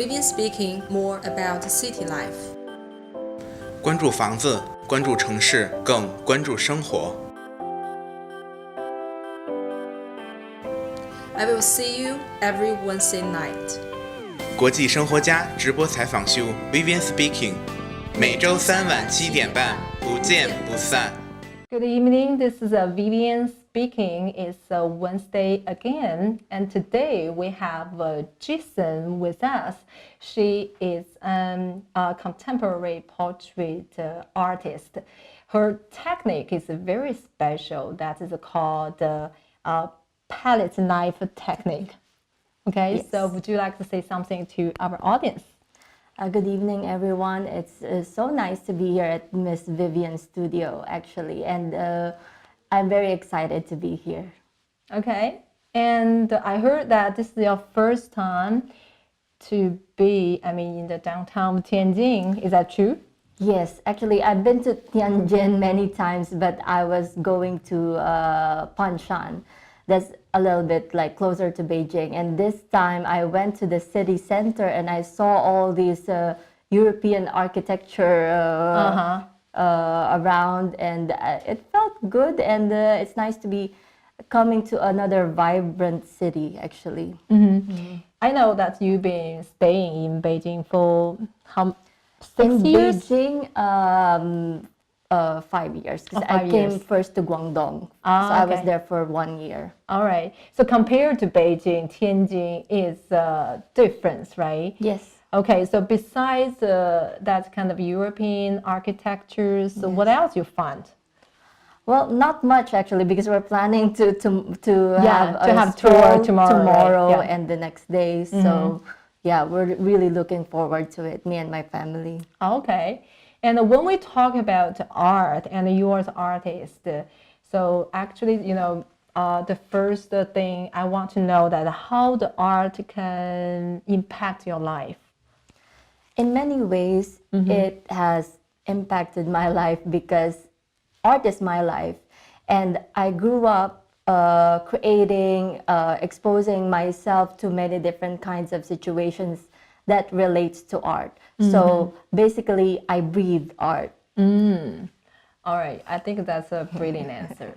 Vivian speaking more about city life. 关注房子，关注城市，更关注生活。I will see you every Wednesday night. 国际生活家直播采访秀 Vivian Speaking， 每周3晚7点半，不见不散。Good evening, this is Vivian speaking. It's Wednesday again, and today we have Jensen with us. She is a contemporary portrait artist. Her technique is very special. That is called palette knife technique. Okay, Yes. So would you like to say something to our audience? Good evening, everyone. It's so nice to be here at Miss Vivian's studio, actually, and I'm very excited to be here. Okay, and I heard that this is your first time to be, in the downtown Tianjin. Is that true? Yes, actually, I've been to Tianjin many times, but I was going to Panshan. That's a little bit like closer to Beijing. And this time I went to the city center and I saw all these European architecture around, and it felt good, and it's nice to be coming to another vibrant city, actually. I know that you've been staying in Beijing for In 6 years? Beijing, 5 years, because I 5 came years. first to Guangdong. So I was there for 1 year. All right. So compared to Beijing, Tianjin is a difference, right? Yes. Okay. So besides that kind of European architecture, so what else you find? Well, not much actually, because we're planning to have a tour stroll tomorrow, right? Yeah. and the next day. So yeah, we're really looking forward to it, me and my family. Okay. And when we talk about art, and you are an artist, so actually, the first thing I want to know that how the art can impact your life. In many ways, it has impacted my life because art is my life. And I grew up creating, exposing myself to many different kinds of situations that relates to art. So basically, I breathe art. All right, I think that's a brilliant answer.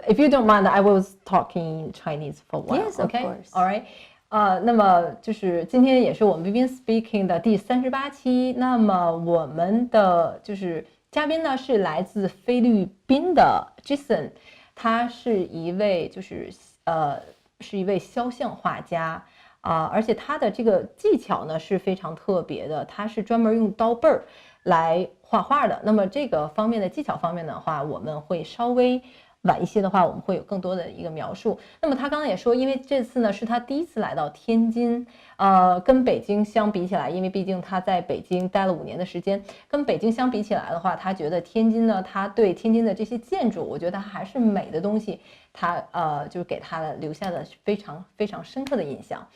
If you don't mind, I was talking Chinese for a while. Yes, of okay? course. All right. 那么就是今天也是我们 Vivian Speaking 的第38期。那么我们的就是嘉宾呢是来自菲律宾的 Jensen， 他是一位是一位肖像画家。而且他的这个技巧呢是非常特别的，他是专门用刀背儿来画画的。那么这个方面的技巧方面的话，我们会稍微晚一些的话，我们会有更多的一个描述。那么他刚才也说，因为这次呢是他第一次来到天津，跟北京相比起来，因为毕竟他在北京待了5年的时间，跟北京相比起来的话，他觉得天津呢，他对天津的这些建筑，我觉得还是美的东西，他就是给他留下的非常非常深刻的印象。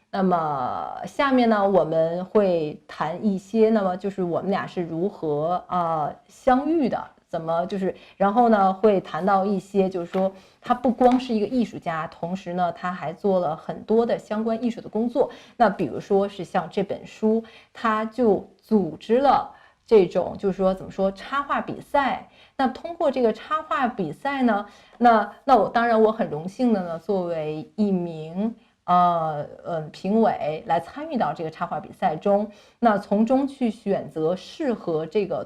那么下面呢，我们会谈一些，那么就是我们俩是如何相遇的，怎么然后呢会谈到一些，就是说他不光是一个艺术家，同时呢他还做了很多的相关艺术的工作。那比如说是像这本书，他就组织了这种就是说怎么说插画比赛。那通过这个插画比赛呢，那我当然我很荣幸的呢，作为一名评委来参与到这个插画比赛中，那从中去选择适合这个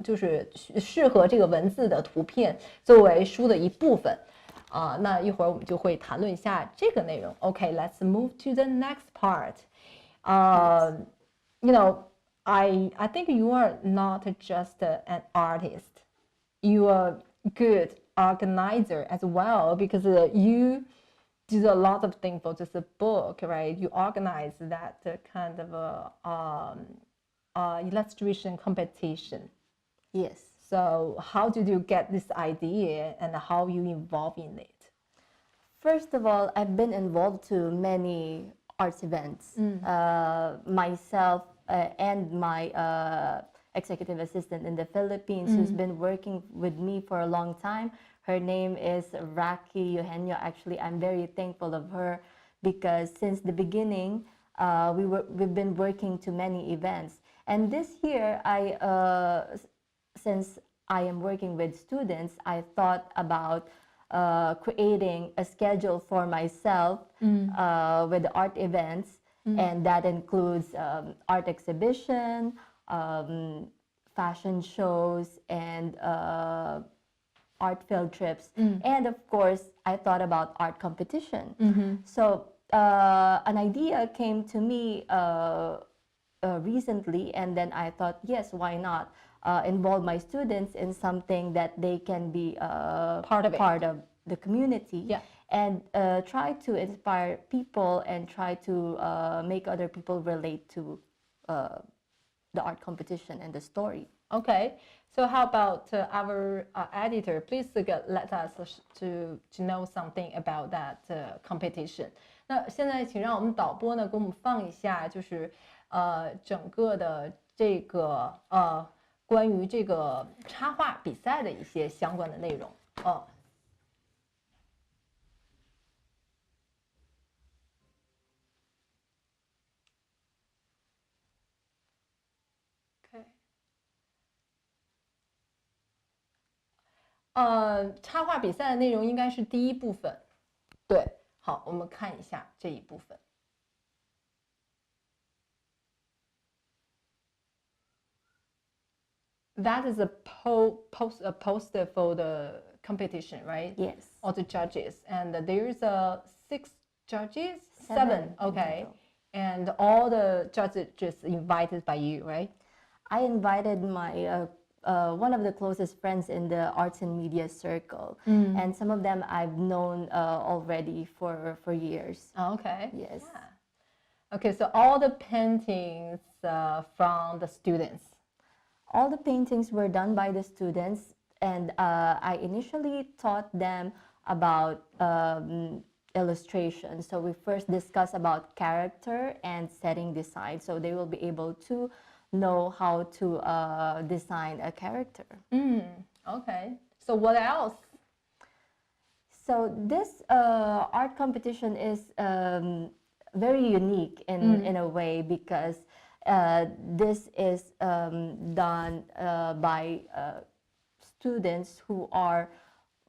就是适合这个文字的图片作为书的一部分。那一会儿我们就会谈论一下这个内容。Okay, let's move to the next part. I think you are not just an artist. You are a good organizer as well, because you do a lot of things for this book, right? You organize that kind of illustration competition. Yes. So how did you get this idea and how you involve in it? First of all, I've been involved to many arts events. Myself and my executive assistant in the Philippines, who's been working with me for a long time. Her name is Raki Eugenio. Actually, I'm very thankful of her because since the beginning, we've been working to many events. And this year, since I am working with students, I thought about creating a schedule for myself with art events, and that includes art exhibition, fashion shows, and art field trips. And of course, I thought about art competition. So an idea came to me recently, and then I thought, yes, why not involve my students in something that they can be part of the community, and try to inspire people and try to make other people relate to the art competition and the story. Okay, so how about our editor? Please let us to know something about that competition. 那现在请让我们导播呢给我们放一下，就是整个的这个关于这个插画比赛的一些相关的内容。插画比赛的内容应该是第一部分，对，好，我们看一下这一部分。That is a poster for the competition, right? Yes. All the judges, and there's 6 judges, 7. Okay, and all the judges just invited by you, right? I invited my one of the closest friends in the arts and media circle, and some of them I've known already for years. Okay. Yes. Yeah. Okay, so all the paintings from the students. All the paintings were done by the students, and I initially taught them about illustration. So we first discussed about character and setting design, so they will be able to know how to design a character. Okay. So what else? So this art competition is very unique in a way, because this is done by students who are,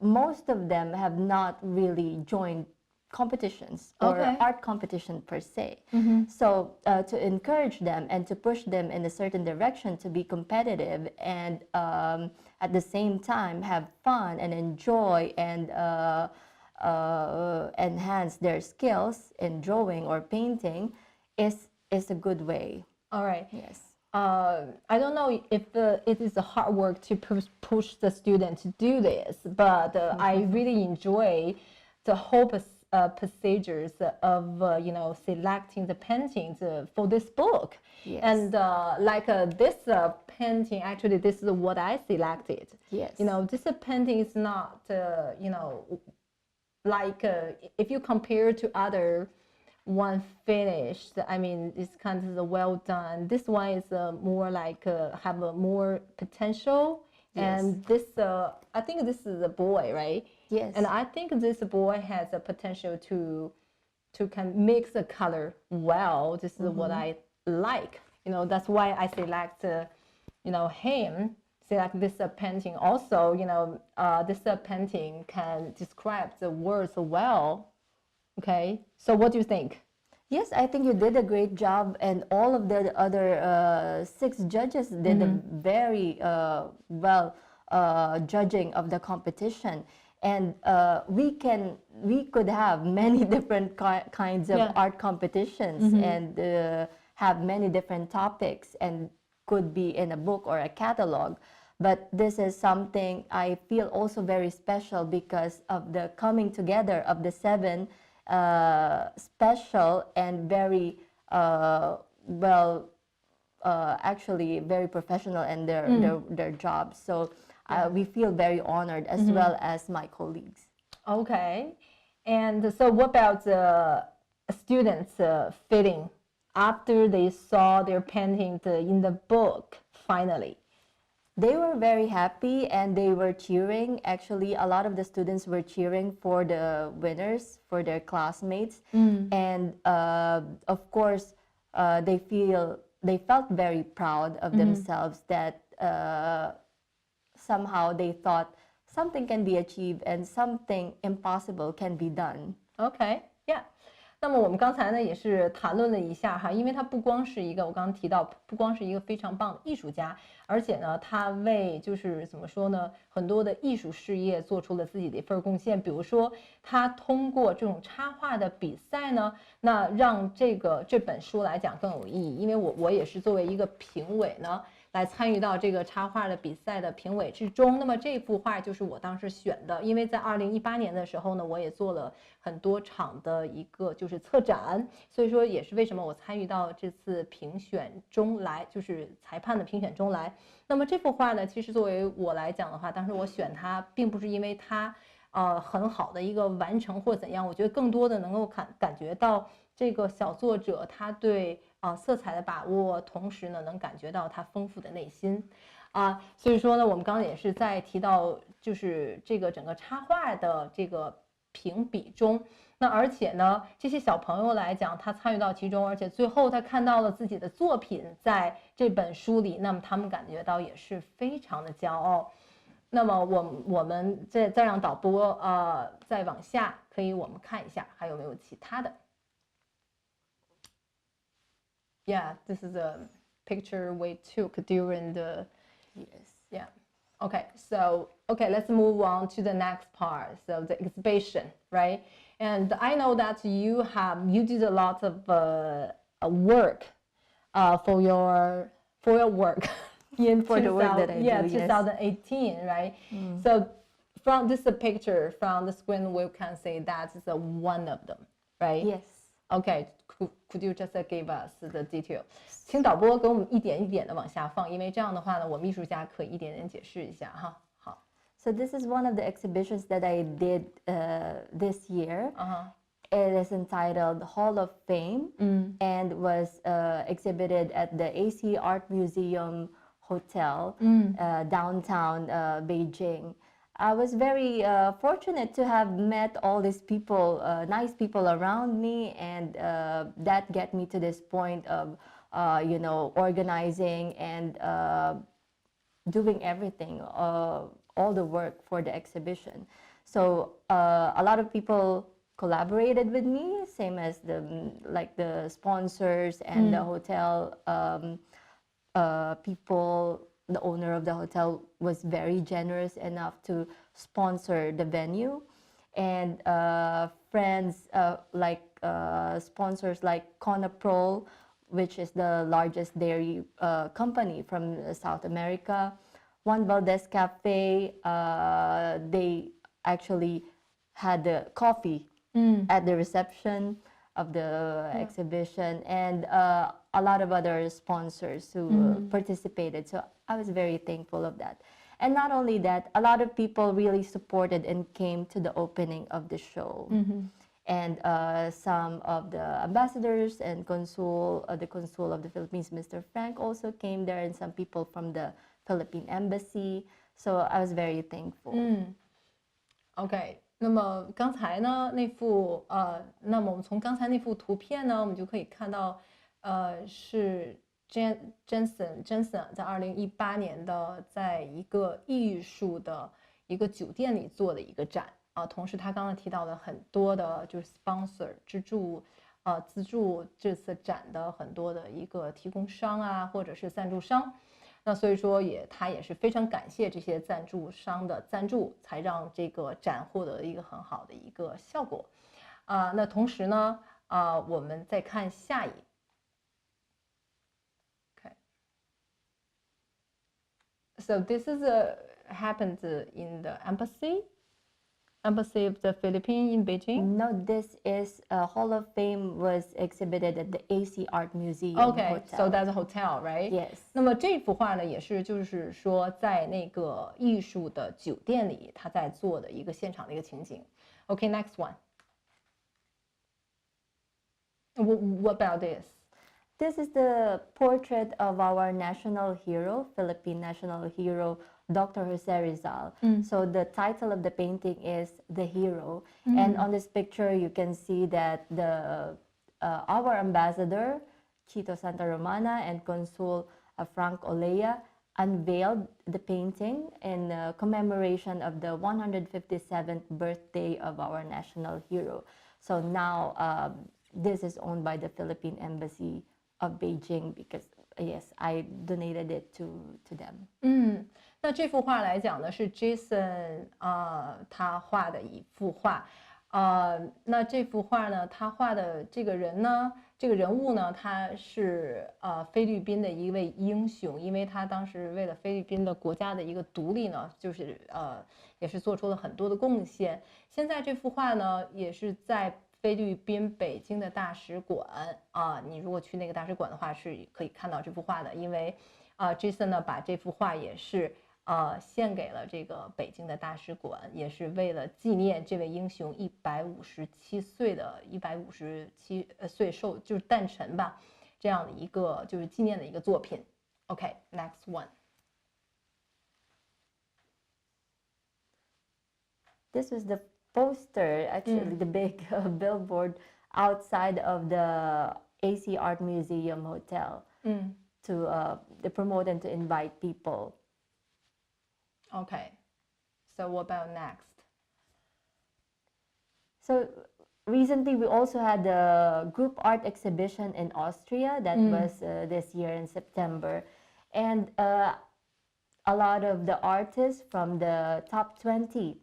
most of them have not really joined competitions or art competition per se. So to encourage them and to push them in a certain direction to be competitive, and at the same time have fun and enjoy and enhance their skills in drawing or painting is a good way. All right. Yes. I don't know if it is a hard work to push the student to do this, but I really enjoy the whole procedures of selecting the paintings for this book. Yes. And this painting, actually this is what I selected. Yes. This painting is not if you compare to other one finished, I mean, it's kind of well done. This one is more like have a more potential. Yes. And this, I think this is a boy, right? Yes. And I think this boy has a potential to can mix the color well. This is what I like. That's why I select, him. Select this painting. Also, this painting can describe the words well. Okay. So what do you think? Yes, I think you did a great job, and all of the other 6 judges did a very well judging of the competition. And we could have many different kinds of art competitions and have many different topics, and could be in a book or a catalog. But this is something I feel also very special because of the coming together of the 7 special and very actually very professional in their jobs. So we feel very honored, as well as my colleagues. Okay. And so what about the students feeling after they saw their painting in the book finally? They were very happy and they were cheering. Actually, a lot of the students were cheering for the winners, for their classmates. And of course, they felt very proud of themselves that somehow they thought something can be achieved and something impossible can be done. Okay, yeah. 那么我们刚才呢也是谈论了一下哈，因为他不光是一个我刚刚提到，不光是一个非常棒的艺术家，而且呢，他为就是怎么说呢，很多的艺术事业做出了自己的一份贡献。比如说，他通过这种插画的比赛呢，那让这本书来讲更有意义。因为我也是作为一个评委呢，来参与到这个插画的比赛的评委之中。那么这幅画就是我当时选的，因为在2018年的时候呢，我也做了很多场的一个就是策展，所以说也是为什么我参与到这次评选中来，就是裁判的评选中来。那么这幅画呢，其实作为我来讲的话，当时我选它并不是因为它很好的一个完成或怎样，我觉得更多的能够感觉到这个小作者他对色彩的把握，同时呢能感觉到他丰富的内心所以说呢，我们刚刚也是在提到就是这个整个插画的这个评比中，那而且呢，这些小朋友来讲，他参与到其中，而且最后他看到了自己的作品在这本书里，那么他们感觉到也是非常的骄傲。那么我们再让导播再往下，可以我们看一下还有没有其他的。Yeah, this is a picture we took during the yeah. Okay, so let's move on to the next part. So the exhibition, right? And I know that you did a lot of work for your work in For the work that I do, yes. 2018, right? So from this picture from the screen, we can say that is one of them, right? Yes. Okay, could you just give us the detail? 请导播给我们一点一点的往下放，因为这样的话呢，我们艺术家可以一点点解释一下哈。好。So this is one of the exhibitions that I did this year. It is entitled Hall of Fame and was exhibited at the AC Art Museum Hotel, downtown Beijing. I was very fortunate to have met all these people, nice people around me, and that get me to this point of, organizing and doing everything, all the work for the exhibition. So a lot of people collaborated with me, same as the sponsors and the hotel people. The owner of the hotel was very generous enough to sponsor the venue, and friends sponsors like Conaprol, which is the largest dairy company from South America. Juan Valdez Cafe, they actually had the coffee at the reception of the exhibition, and a lot of other sponsors who participated. So I was very thankful of that. And not only that, a lot of people really supported and came to the opening of the show. And some of the ambassadors and the consul of the Philippines, Mr. Frank, also came there, and some people from the Philippine Embassy. So I was very thankful. OK， 那么刚才呢那幅那么我们从刚才那幅图片呢，我们就可以看到是 Jensen 在2018年的在一个艺术的一个酒店里做的一个展同时他刚刚提到的很多的就是 sponsor 资助这次展的很多的一个提供商或者是赞助商。那所以说他也是非常感谢这些赞助商的赞助，才让这个展获得一个很好的一个效果那同时呢我们再看下一Okay. So this is happened in the embassy of the Philippines in Beijing? No, this is Hall of Fame was exhibited at the AC Art Museum Okay, Hotel. so that's a hotel, right? Yes. 那么这幅画呢，也是就是说在那个艺术的酒店里，他在做的一个现场的一个情景。Okay, next one. What about this? This is the portrait of our national hero, Philippine national hero, Dr. Jose Rizal. So the title of the painting is The Hero. And on this picture, you can see that our ambassador, Chito Santa Romana and Consul Frank Olea unveiled the painting in commemoration of the 157th birthday of our national hero. So now this is owned by the Philippine Embassy of Beijing because yes, I donated it to them. 那这幅画来讲呢，是 Jason 他画的一幅画。那这幅画呢，他画的这个人呢，这个人物呢，他是菲律宾的一位英雄，因为他当时为了菲律宾的国家的一个独立呢，就是也是做出了很多的贡献。现在这幅画呢，也是在菲律宾北京的大使馆你如果去那个大使馆的话，是可以看到这幅画的，因为Jason 呢把这幅画也是献给了这个北京的大使馆，也是为了纪念这位英雄157岁就是诞辰吧，这样的一个就是纪念的一个作品。Okay, next one. This was the poster, actually the big billboard outside of the AC Art Museum Hotel to promote and to invite people. Okay, so what about next? So recently we also had the group art exhibition in Austria that was this year in September, and a lot of the artists from the top 20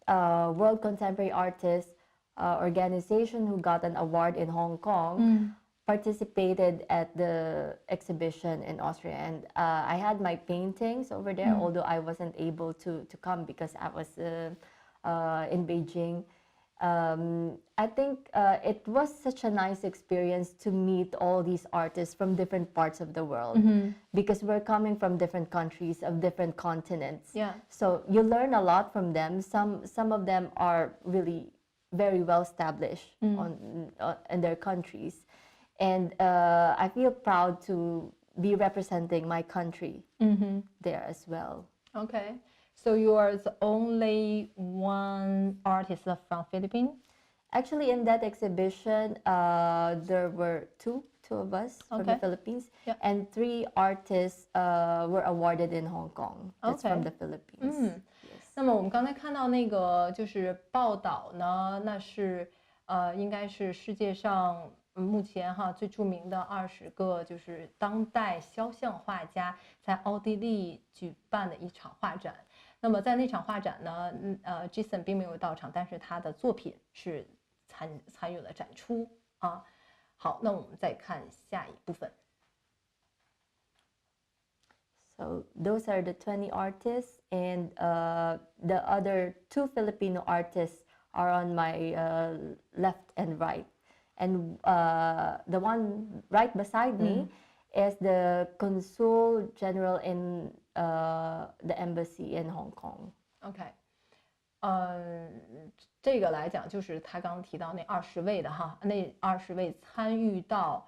World Contemporary Artists organization who got an award in Hong Kong participated at the exhibition in Austria, and I had my paintings over there, although I wasn't able to come because I was in Beijing. I think it was such a nice experience to meet all these artists from different parts of the world because we're coming from different countries of different continents. Yeah. So you learn a lot from them. Some of them are really very well established in their countries. And I feel proud to be representing my country there as well. Okay, so you are the only one artist from Philippines? Actually, in that exhibition, there were two of us from the Philippines, and 3 artists were awarded in Hong Kong. That's from the Philippines. Yes. 那么我们刚才看到那个就是报道呢，那是应该是世界上目前最著名的20个就是当代肖像画家在奥地利举办的一场画展。那么在那场画展呢Jason 并没有到场，但是他的作品是参与了展出好，那我们再看下一部分。So those are the 20 artists, and the other 2 Filipino artists are on my left and right. And the one right beside me is the Consul General in the embassy in Hong Kong. OK，这个来讲就是他刚刚提到那20位的那20位参与到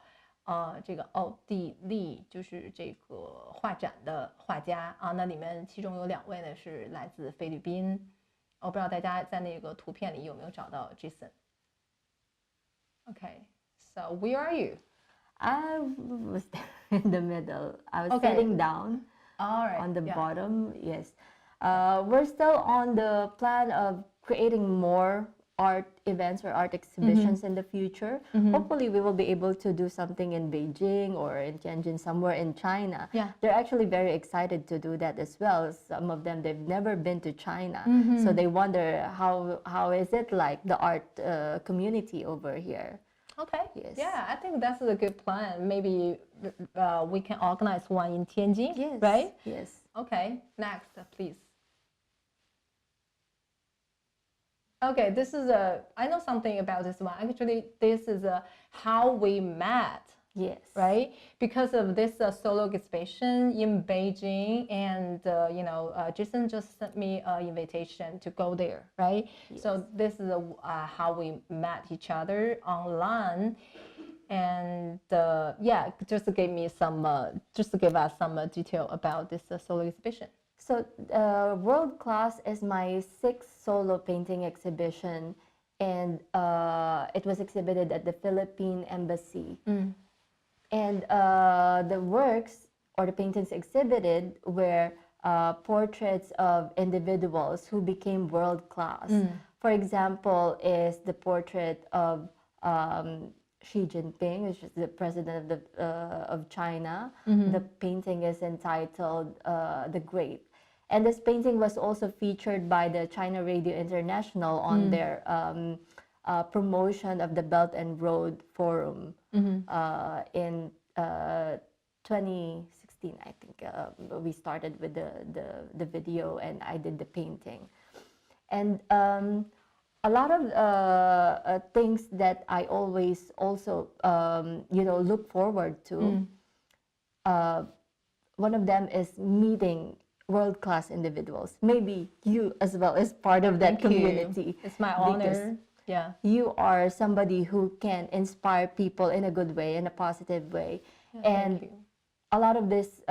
这个奥地利就是这个画展的画家那里面其中有2位呢是来自菲律宾。我不知道大家在那个图片里有没有找到 Jason。Okay, so where are you? I was in the middle. I was sitting down on the bottom. Yes. We're still on the plan of creating more art events or art exhibitions in the future. Hopefully we will be able to do something in Beijing or in Tianjin, somewhere in China. Yeah. They're actually very excited to do that as well. Some of them, they've never been to China. So they wonder how is it like the art community over here. Okay. Yes. Yeah, I think that's a good plan. Maybe we can organize one in Tianjin, Yes. right? Yes. Okay, next, please. Okay, this is I know something about this one. Actually, this is how we met. Yes. Right? Because of this solo exhibition in Beijing, and Jason just sent me an invitation to go there, right? Yes. So this is how we met each other online, and just give us some detail about this solo exhibition. So World Class is my 6th solo painting exhibition, and it was exhibited at the Philippine Embassy. And the works or the paintings exhibited were portraits of individuals who became world class. For example, is the portrait of Xi Jinping, which is the president of China. The painting is entitled The Grape. And this painting was also featured by the China Radio International on their promotion of the Belt and Road Forum in 2016, I think. We started with the video and I did the painting. And a lot of things that I always also, look forward to. One of them is meeting world-class individuals. Maybe you as well is part of that community. It's my honor. Yeah. You are somebody who can inspire people in a good way, in a positive way. And a lot of these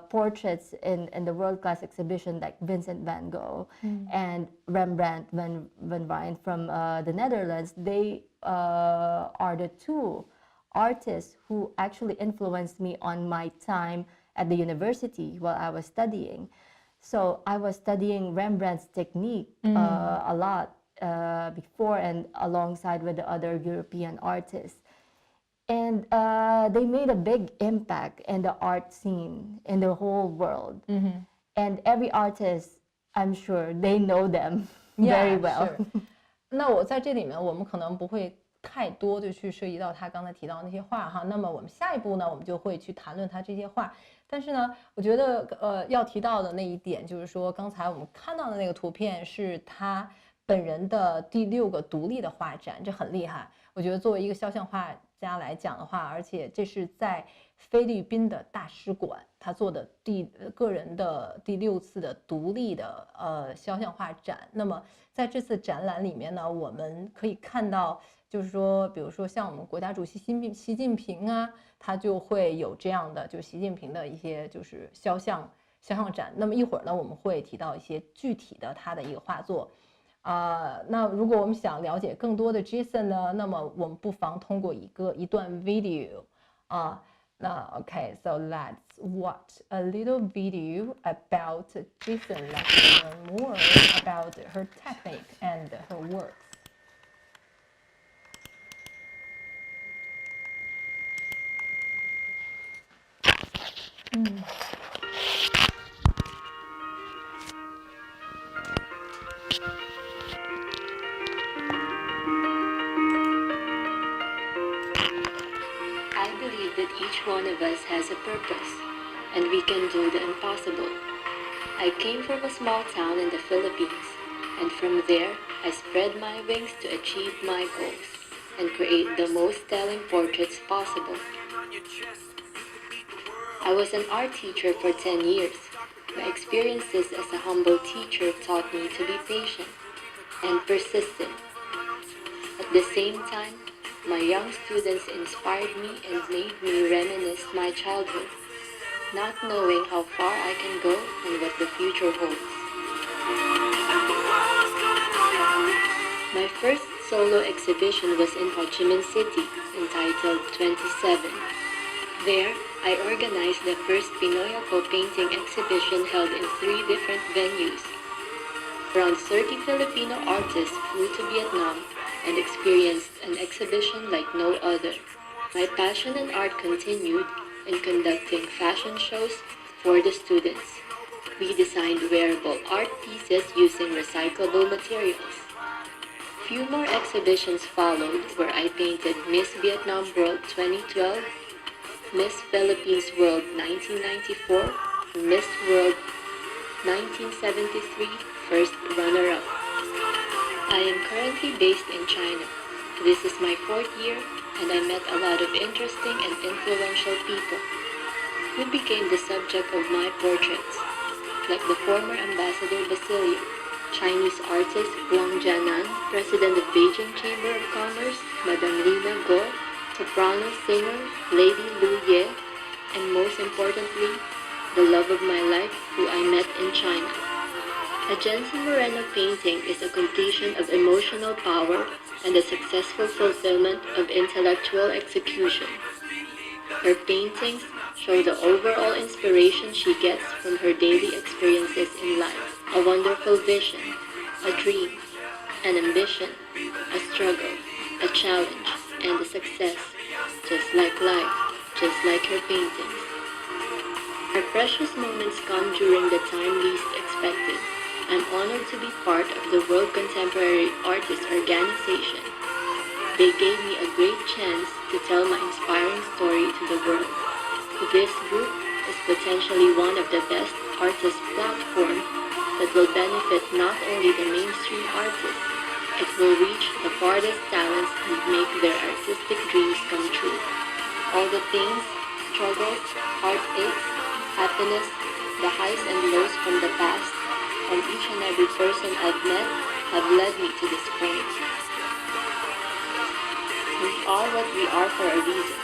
portraits in the world-class exhibition, like Vincent van Gogh and Rembrandt van Rijn from the Netherlands, they are the two artists who actually influenced me on my time at the university while I was studying. So I was studying Rembrandt's technique a lot before and alongside with the other European artists. And they made a big impact in the art scene in the whole world. And every artist, I'm sure, they know them very well. Sure. 那我在这里面，我们可能不会太多的去涉及到他刚才提到那些画哈。那么我们下一步呢，我们就会去谈论他这些画。但是呢，我觉得要提到的那一点就是说，刚才我们看到的那个图片是他本人的第6个独立的画展，这很厉害。我觉得作为一个肖像画家来讲的话，而且这是在菲律宾的大使馆他做的个人的第6次的独立的肖像画展。那么在这次展览里面呢，我们可以看到就是说比如说像我们国家主席习近平啊，他就会有这样的就习近平的一些就是肖像展。那么一会儿呢，我们会提到一些具体的他的一个画作。那如果我们想了解更多的 Jensen 呢，那么我们不妨通过一段 video 那 okay, so let's watch a little video about Jensen. Let's learn more about her technique and her works. I believe that each one of us has a purpose, and we can do the impossible. I came from a small town in the Philippines, and from there I spread my wings to achieve my goals and create the most stellar portraits possible. I was an art teacher for 10 years. My experiences as a humble teacher taught me to be patient and persistent. At the same time, my young students inspired me and made me reminisce my childhood, not knowing how far I can go and what the future holds. My first solo exhibition was in Ho Chi Minh City, entitled 27. There, I organized the first Pinoy Ako painting exhibition held in 3 different venues. Around 30 Filipino artists flew to Vietnam and experienced an exhibition like no other. My passion in art continued in conducting fashion shows for the students. We designed wearable art pieces using recyclable materials. Few more exhibitions followed where I painted Miss Vietnam World 2012, Miss Philippines World 1994, and Miss World 1973 first runner-up. I am currently based in China. This is my 4th year, and I met a lot of interesting and influential people who became the subject of my portraits, like the former Ambassador Basilio, Chinese artist Wang Jianan, President of Beijing Chamber of Commerce, Madame Lina Guo, soprano singer Lady Lu Ye, and most importantly, the love of my life who I met in China. A Jensen Moreno painting is a completion of emotional power and a successful fulfillment of intellectual execution. Her paintings show the overall inspiration she gets from her daily experiences in life. A wonderful vision, a dream, an ambition, a struggle, a challenge, and a success. Just like life, just like her paintings. Our precious moments come during the time least expected. I'm honored to be part of the World Contemporary Artists Organization. They gave me a great chance to tell my inspiring story to the world. This group is potentially one of the best artist platforms that will benefit not only the mainstream artists, it will reach the farthest talents and make their artistic dreams come true. All the pains, struggles, heartaches, happiness, the highs and lows from the past, from each and every person I've met have led me to this point. We are what we are for a reason.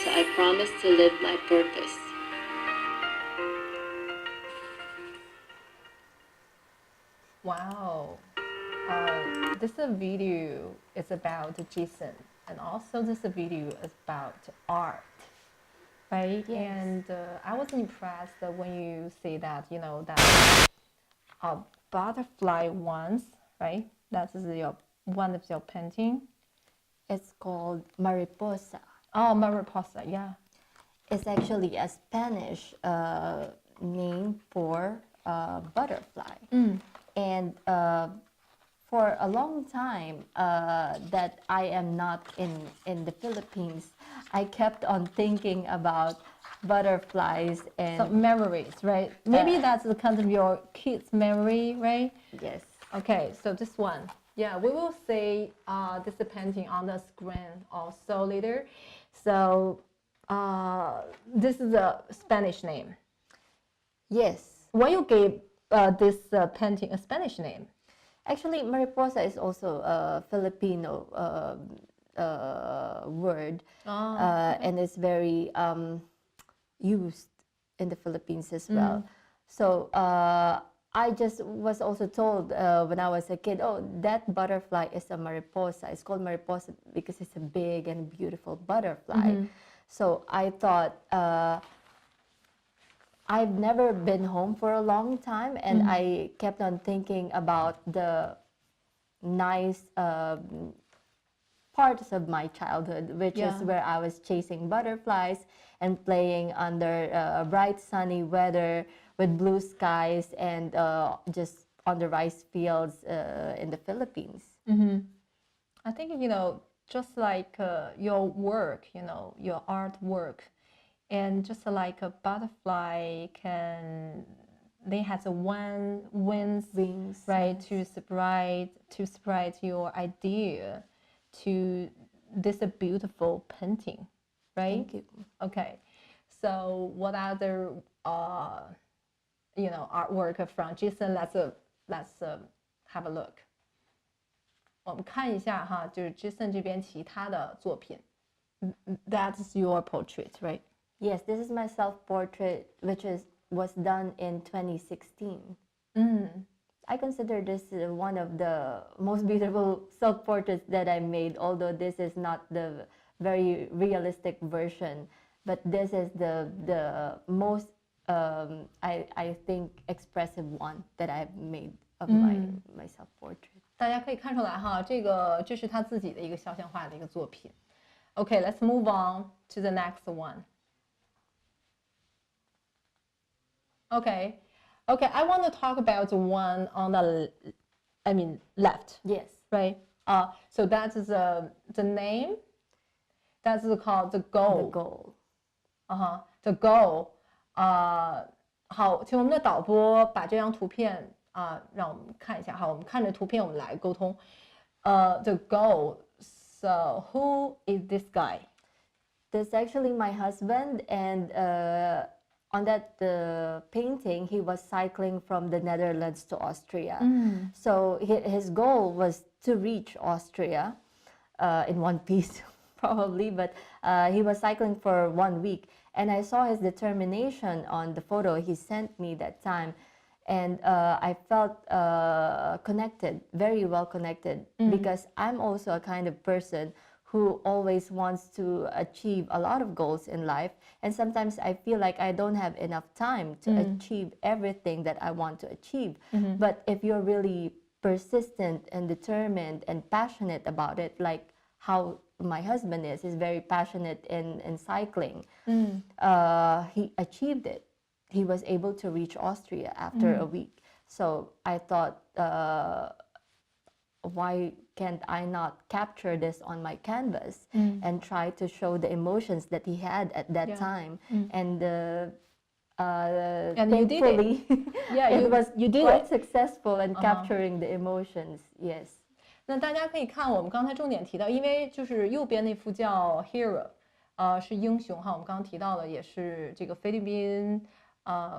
So I promise to live my purpose. Wow. This video is about Jason, and also this video is about art, right? Yes. And I was impressed that when you say that, you know, that butterfly ones, right? That is one of your painting. It's called mariposa. Oh, mariposa, yeah. It's actually a Spanish name for butterfly. And for a long time that I am not in the Philippines, I kept on thinking about butterflies and Some memories, right? Maybe that's the kind of your kids' memory, right? yes. Okay, so this one. Yeah, we will see this painting on the screen also later. So this is a Spanish name. Yes. Why you gave this painting a Spanish name? Actually, mariposa is also a Filipino word, and it's very used in the Philippines as well. So I just was also told when I was a kid, oh, that butterfly is a mariposa. It's called mariposa because it's a big and beautiful butterfly. So I thought, I've never been home for a long time, and I kept on thinking about the nice parts of my childhood, which is where I was chasing butterflies and playing under bright sunny weather with blue skies and just on the rice fields in the Philippines. I think, you know, just like your work, you know, your artwork, and just like a butterfly they has a wings, right, to spread your idea to this beautiful painting, right? Thank you. Okay, so what other you know, artwork from Jason? Let's have a look. 我们看一下哈，就是 Jason 这边其他的作品。That's your portrait, right? Yes, this is my self-portrait, which was done in 2016. I consider this one of the most beautiful self-portraits that I made, although this is not the very realistic version, but this is the most, I think, expressive one that I've made of my self-portrait. 大家可以看出来哈，这是他自己的一个肖像画的一个作品。Okay, let's move on to the next one. Okay, I want to talk about the one on the, left. Yes. Right. So that is the name. That's called the goal. The goal. The goal. 好，请我们的导播把这张图片让我们看一下。好，我们看着图片，我们来沟通。The goal. So who is this guy? This is actually my husband, and on that painting, he was cycling from the Netherlands to Austria. So his goal was to reach Austria in one piece, probably, but he was cycling for 1 week. And I saw his determination on the photo he sent me that time. And I felt connected, very well connected, because I'm also a kind of person who always wants to achieve a lot of goals in life. And sometimes I feel like I don't have enough time to achieve everything that I want to achieve. But if you're really persistent and determined and passionate about it, like how my husband is, he's very passionate in cycling. He achieved it. He was able to reach Austria after a week. So I thought, why can't I not capture this on my canvas and try to show the emotions that he had at that time? And thankfully, you did quite successful in capturing the emotions. Yes. 那大家可以看我们刚才重点提到，因为就是右边那幅叫 Hero，是英雄哈，我们刚刚提到的也是这个菲律宾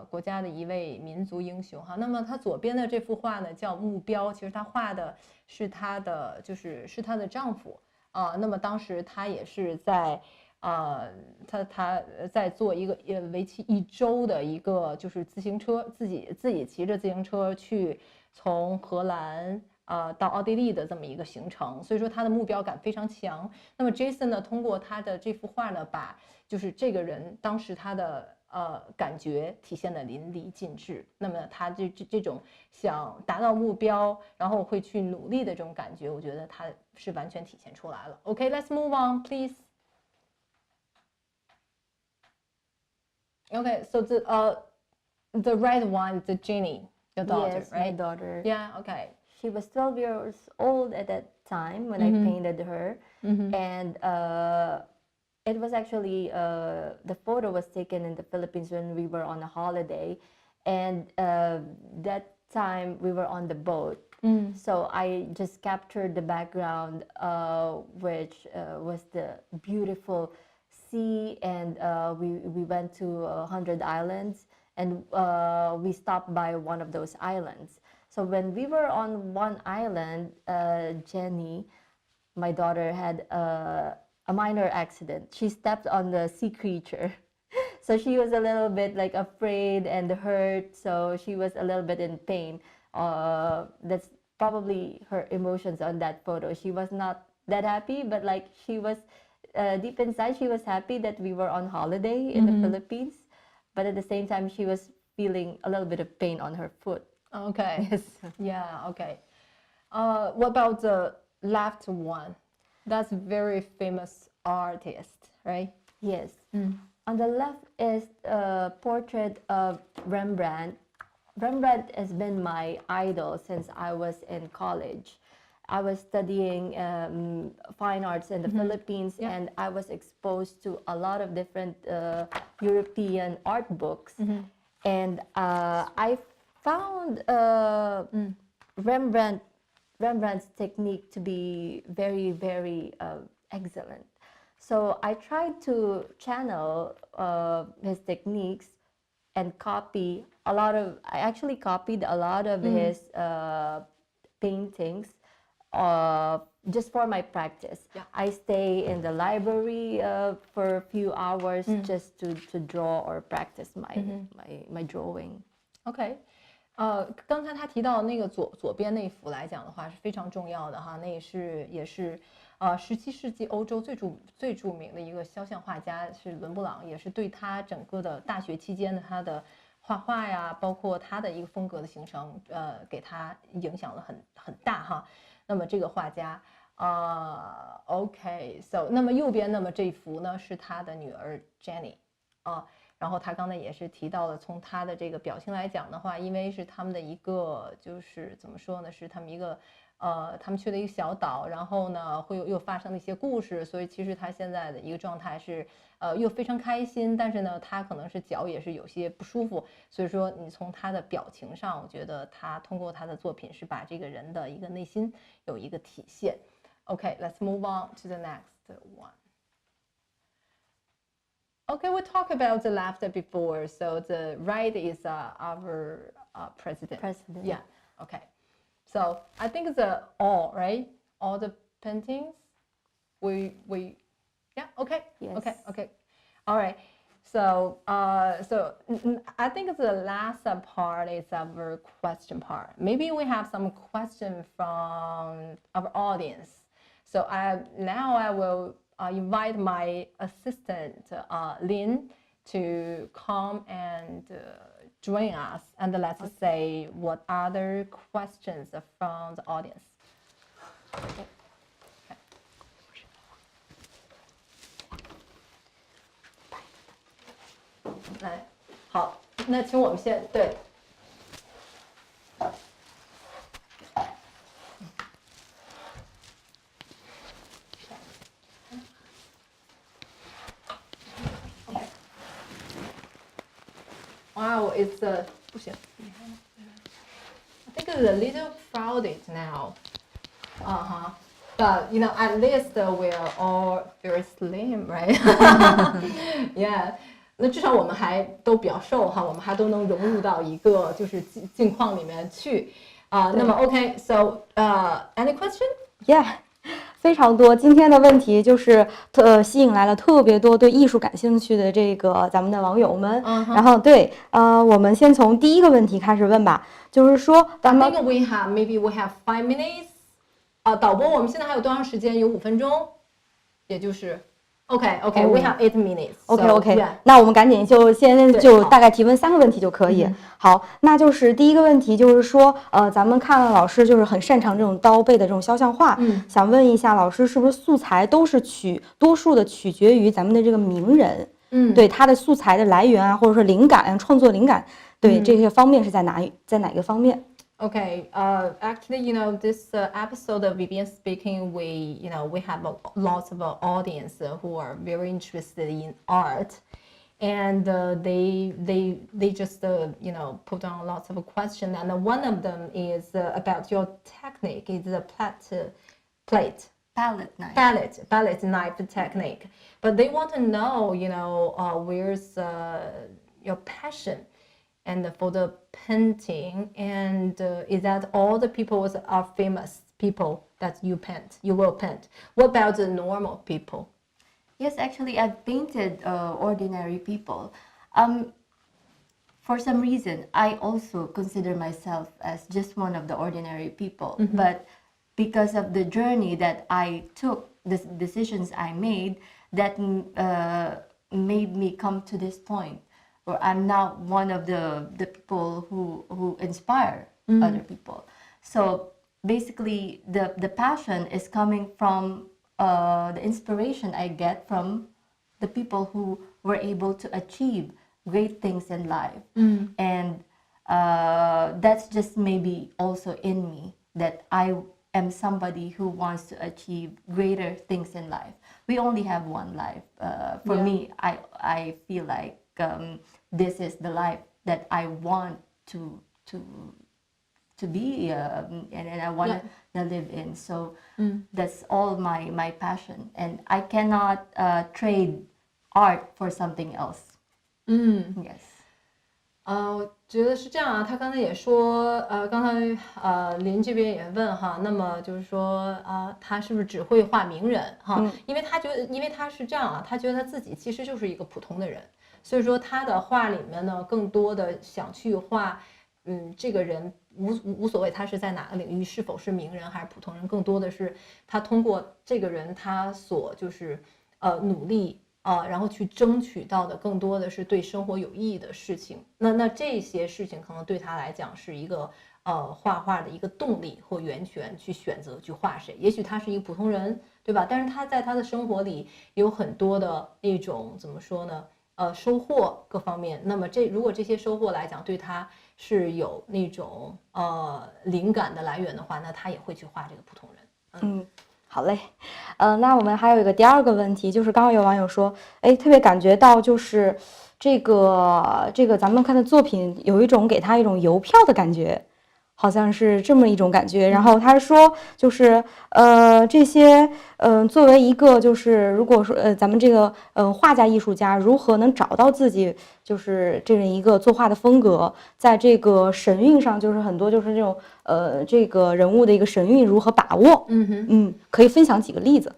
国家的一位民族英雄哈。那么他左边的这幅画呢叫目标，其实他画的是他的是他的丈夫那么当时他也是在他在做一个为期1周的一个就是自行车，自己骑着自行车去从荷兰到奥地利的这么一个行程，所以说他的目标感非常强。那么 Jason 呢，通过他的这幅画呢，把就是这个人当时他的感觉体现得淋漓尽致。那么他这种想达到目标，然后会去努力的这种感觉，我觉得他是完全体现出来了。Okay, let's move on, please. Okay, so the right one, the Jenny, your daughter, yes, right? my daughter. Yeah, okay. She was 12 years old at that time when I painted her. And it was actually, the photo was taken in the Philippines when we were on a holiday. And that time we were on the boat. So I just captured the background, which was the beautiful sea. And we went to 100 islands. And we stopped by one of those islands. So when we were on one island, Jenny, my daughter, had a minor accident. She stepped on the sea creature. So she was a little bit like afraid and hurt. So she was a little bit in pain. That's probably her emotions on that photo. She was not that happy, but like she was deep inside, she was happy that we were on holiday in the Philippines. But at the same time, she was feeling a little bit of pain on her foot. Okay. Yes. Yeah, okay. What about the left one? That's a very famous artist, right? Yes. On the left is a portrait of Rembrandt. Rembrandt has been my idol since I was in college. I was studying fine arts in the Philippines, and I was exposed to a lot of different European art books. And I found Rembrandt's technique to be very, very excellent. So I tried to channel his techniques and copy a lot of, I actually copied a lot of his paintings just for my practice. Yeah. I stay in the library for a few hours just to draw or practice my drawing. OK，刚才他提到那个左边那幅来讲的话是非常重要的哈，那也是17世纪欧洲最著名的一个肖像画家是伦勃朗，也是对他整个的大学期间的他的画画呀，包括他的一个风格的形成，给他影响了很大哈。那么这个画家OK，so 那么右边那么这幅呢是他的女儿 Jenny 然后他刚才也是提到了，从他的这个表情来讲的话，因为是他们的一个就是怎么说呢，是他们一个他们去了一个小岛，然后呢会又发生了一些故事，所以其实他现在的一个状态是又非常开心，但是呢他可能是脚也是有些不舒服，所以说你从他的表情上，我觉得他通过他的作品是把这个人的一个内心有一个体现。Okay, let's move on to the next one. Okay, we talked about the left before, so the right is our president. President. Yeah. Okay. So I think it's all right. All the paintings. We yeah. Okay. Yes. Okay. All right. So I think the last part is our question part. Maybe we have some question from our audience. So now I will invite my assistant Lin to come and join us, and let's say what other questions from the audience. Okay. 来，好，那请我们先对。Wow, it's 不行，I think it's a little crowded now. But at least we're all very slim, right? Yeah. 那至少我们还都比较瘦哈，我们还都能融入到一个就是境况里面去那么 OK, so any question? Yeah. 非常多，今天的问题就是吸引来了特别多对艺术感兴趣的这个咱们的网友们。然后对，我们先从第一个问题开始问吧，就是说咱们 I think maybe we have 5 minutes. 导播，我们现在还有多长时间？有5分钟，也就是。Okay, we have 8 minutes. OK, yeah. 那我们赶紧就先就大概提问3个问题就可以。好，那就是第一个问题就是说，咱们看了老师就是很擅长这种刀背的这种肖像画，想问一下老师是不是素材都是多数的取决于咱们的这个名人，对他的素材的来源啊，或者说灵感、创作灵感，对这些方面是在哪个方面？ Okay, actually, this episode of Vivian speaking, we have lots of audience who are very interested in art, and they just put on lots of questions, and one of them is about your technique. It's a palette knife technique, but they want to know, where's your passion. And for the painting, and is that all the people are famous people that you will paint? What about the normal people? Yes, actually, I've painted ordinary people. For some reason, I also consider myself as just one of the ordinary people. But because of the journey that I took, the decisions I made, that made me come to this point. Or I'm now one of the people who inspire other people. So basically, the passion is coming from the inspiration I get from the people who were able to achieve great things in life. And that's just maybe also in me, that I am somebody who wants to achieve greater things in life. We only have one life. For me, I feel like this is the life that I want to be and I want to live in. So that's all my passion, and I cannot trade art for something else. Yes. 我觉得是这样啊，他刚才也说，刚才林这边也问哈，那么就是说他是不是只会画名人哈？因为他是这样啊，他觉得他自己其实就是一个普通的人。所以说他的画里面呢，更多的想去画，这个人无所谓他是在哪个领域，是否是名人还是普通人，更多的是他通过这个人他所就是努力然后去争取到的，更多的是对生活有意义的事情。那这些事情可能对他来讲是一个画画的一个动力或源泉，去选择去画谁。也许他是一个普通人，对吧？但是他在他的生活里有很多的那种怎么说呢？收获各方面，那么如果这些收获来讲对他是有那种灵感的来源的话，那他也会去画这个普通人。好嘞，那我们还有一个第二个问题，就是刚刚有网友说，特别感觉到就是这个咱们看的作品有一种给他一种邮票的感觉。好像是这么一种感觉，然后他说就是这些作为一个就是如果说咱们这个画家艺术家如何能找到自己就是这样一个作画的风格，在这个神韵上就是很多就是这种这个人物的一个神韵如何把握，可以分享几个例子。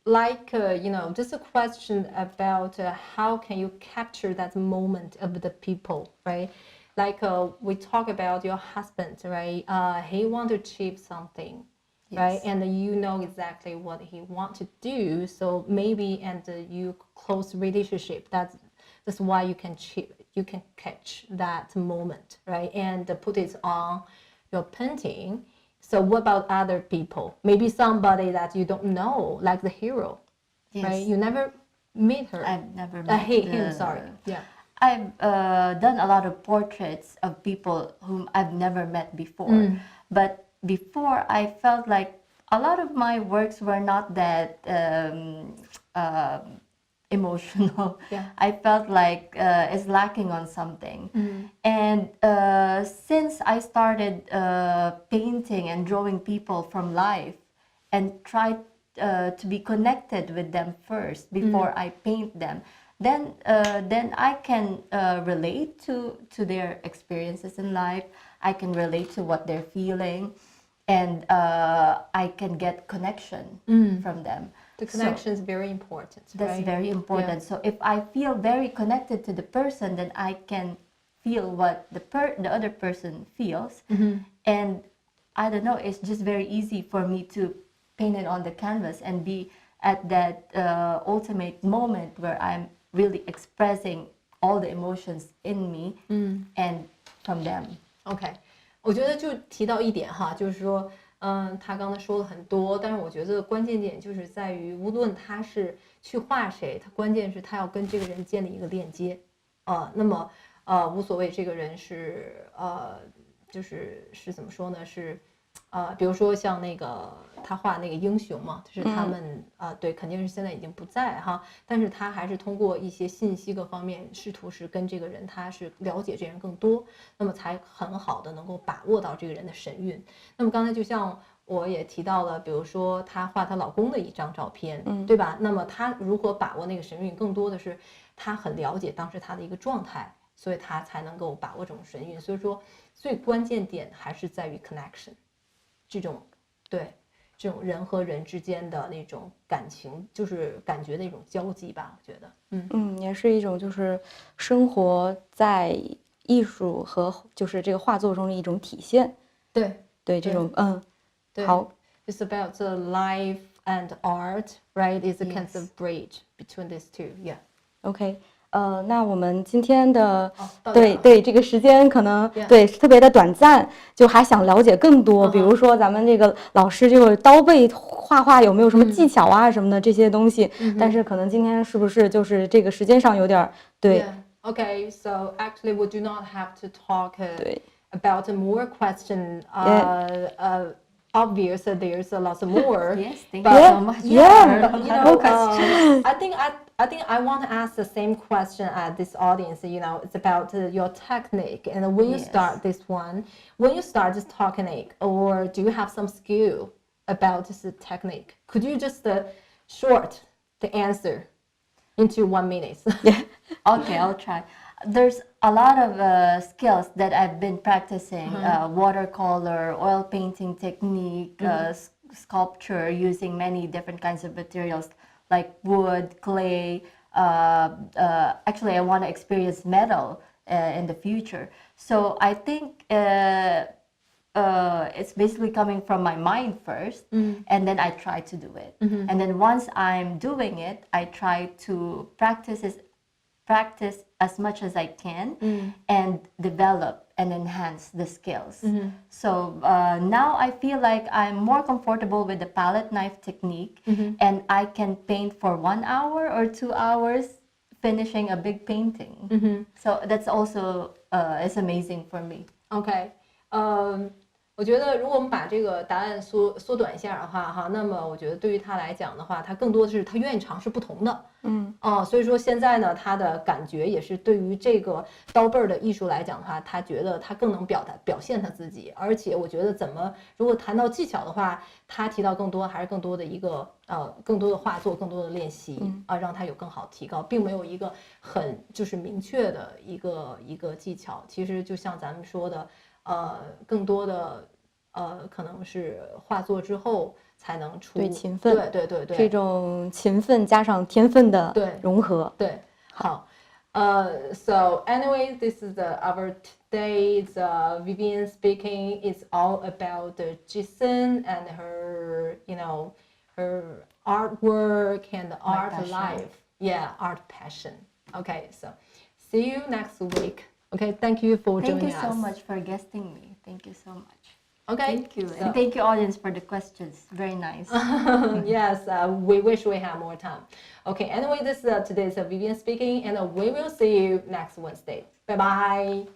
Like just a question about how can you capture that moment of the people, right? Like we talk about your husband, right? He want to achieve something, right? And you know exactly what he want to do. So maybe and you close relationship. That's why you can catch that moment, right? And put it on your painting. So what about other people? Maybe somebody that you don't know, like the hero, right? You never meet her. I've never met him. Sorry. Yeah. I've done a lot of portraits of people whom I've never met before. But before, I felt like a lot of my works were not that emotional. Yeah. I felt like it's lacking on something. And since I started painting and drawing people from life and tried to be connected with them first before I paint them, then I can relate to their experiences in life. I can relate to what they're feeling, and I can get connection from them. The connection is very important. That's right? very important. Yeah. So if I feel very connected to the person, then I can feel what the other person feels. And I don't know, it's just very easy for me to paint it on the canvas and be at that ultimate moment where I'm really expressing all the emotions in me and from them. OK， 我觉得就提到一点哈，就是说，他刚才说了很多，但是我觉得关键点就是在于，无论他是去画谁，他关键是他要跟这个人建立一个链接，那么无所谓这个人是就是怎么说呢？是比如说像那个他画那个英雄嘛，就是他们对，肯定是现在已经不在哈，但是他还是通过一些信息各方面，试图是跟这个人他是了解这人更多，那么才很好的能够把握到这个人的神韵。那么刚才就像我也提到了，比如说她画她老公的一张照片，对吧？那么她如何把握那个神韵，更多的是她很了解当时她的一个状态，所以她才能够把握这种神韵。所以说最关键点还是在于 connection。这种人和人之间的那种感情，就是感觉的一种交际吧，我觉得，也是一种就是生活在艺术和就是这个画作中的一种体现。对这种好。It's about the life and art, right? It's a kind of bridge between these two. Yeah. OK。那我们今天的对这个时间可能对特别的短暂，就还想了解更多，比如说咱们这个老师这个刀背画画有没有什么技巧啊什么的这些东西，但是可能今天是不是就是这个时间上有点对。Okay, so actually we do not have to talk about more question. Obvious that there's a lot more. Yes, thank you so much. But, you know, I think I want to ask the same question at this audience. You know, it's about your technique, and when you start this one, when you start this technique, or do you have some skill about this technique? Could you just short the answer into 1 minute? Okay, I'll try. There's a lot of skills that I've been practicing, watercolor, oil painting technique, sculpture using many different kinds of materials like wood, clay. Actually, I want to experience metal in the future. So I think it's basically coming from my mind first, and then I try to do it. And then once I'm doing it, I try to practice as much as I can and develop and enhance the skills. So now I feel like I'm more comfortable with the palette knife technique, and I can paint for 1 hour or 2 hours finishing a big painting. So that's also is amazing for me. Okay. 我觉得如果我们把这个答案缩短一下的话哈，那么我觉得对于他来讲的话，他更多的是他愿意尝试不同的，所以说现在呢，他的感觉也是对于这个刀背的艺术来讲的话，他觉得他更能表现他自己，而且我觉得如果谈到技巧的话，他提到更多还是更多的一个更多的画作，更多的练习让他有更好的提高，并没有一个很就是明确的一个技巧。其实就像咱们说的。更多的可能是画作之后才能出对勤奋，对这种勤奋加上天分的融合。对，好， So anyway, this is our today's Vivian speaking. It's all about Jensen and her, her artwork and art passion. life. Yeah, art passion. Okay, so see you next week. Okay, thank you for joining us. Thank you so much for guesting me. Thank you so much. Okay, Thank you. so- And thank you, audience, for the questions. Very nice. Yes, we wish we had more time. Okay, anyway, this is today's Vivian speaking, and we will see you next Wednesday. Bye bye.